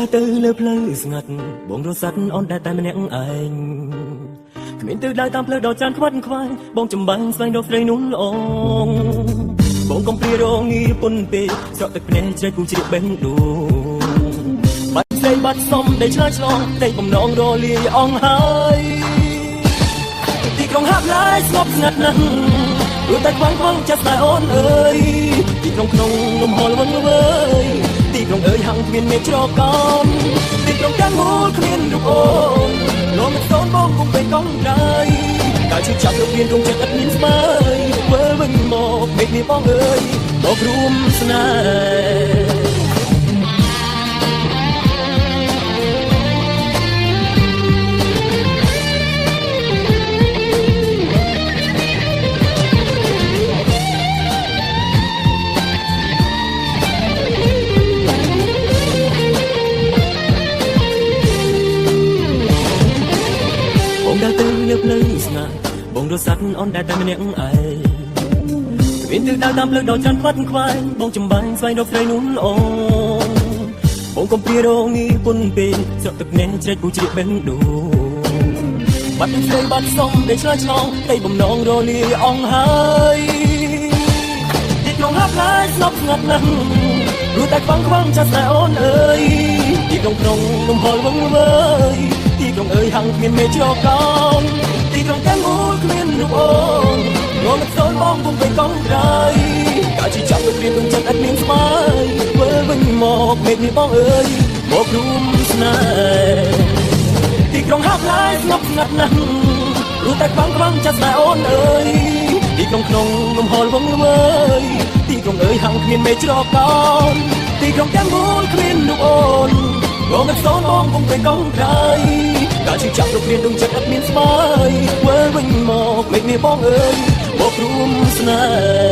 ដើរទៅលើផ្លូវស្ងាត់បងរសាត់អនតែម្នាក់ឯងគ្មានទិសដៅតាមផ្លូវដ៏ចានខ្វាត់ខ្វាយបងចំបាំងស្វែងរកស្រីនោះល្អបងកំព្រារងងារពុនពេកស្រក់ទឹកភ្នែកជ្រែកគូជ្រាបបេះដូងបាត់ស្រីបាត់សំដែលឆ្លើយឆ្លងតែបំណងរលាយអងហើយទីក្រុងហាប់ឡាយស្ងប់ស្ងាត់ណាស់ព្រោះតែខ្វងចិត្តតែអូនអើយទីក្រុងក្នុងលំហលវឹងវើយទីក្រុងអើយហាំងគ្មានមេច្រកកំទីក្រុងទាំងមូលគ្មានរូបអូនលោកមិនសូនបងគង់ពេកកងក្រៃតែឈឺចាប់លោកមានរងចិត្តឥតមានស្មើវើវិញមកមេឃនេះបងអើយមករួមស្នេហ៍ដើរទៅលើផ្លូវស្ងាត់បងរសាត់អនតែម្នាក់ឯងគ្មានទិសដៅតាមផ្លូវដ៏ចាន់ខ្វាត់ខ្វាយបងចំបាំងស្វែងរកស្រីនោះល្អបងកំព្រារងងារពុនពេកស្រក់ទឹកភ្នែកជ្រែកគូជ្រាបបេះដូងបាត់ស្រីបាត់សំដែលឆ្លើយឆ្លងតែបំណងរលាយអងហើយទីក្រុងហាប់ឡាយស្ងប់ស្ងាត់ណាស់ព្រោះតែខ្វងចិត្តតែអូនអើយទីក្រុងក្នុងលំហលវឹងវើយទីក្រុងអើយហាំងគ្មានមេច្រកកំទីក្រុងទាំងមូលគ្មានរូបអូនងមិនសូនបងពុំពេកកងក្រៃកាជីចាប់ទៅព្រៀនដងចិត្តឥតមានស្មើធ្វើវិញមកមេឃនេះបងអើយមករួមស្នេហ៍ទីក្រុងហាប់ឡាយស្ងប់ស្ងាត់ណាស់ព្រោះតែខ្វងចិត្តតែអូនអើយទីក្រុងក្នុងលំហលវឹងវើយទីក្រុងអើយហាំងគ្មានមេច្រកកំទីក្រុងទាំងមូលគ្មានរូបអូនងមិនសូនបងពុំពេកកងក្រៃកាជីចាប់លោកព្រៀនដងចិត្តឥតមានស្មើធ្វើវិញមកមេឃនេះបងអើយមករួមស្នេហ៍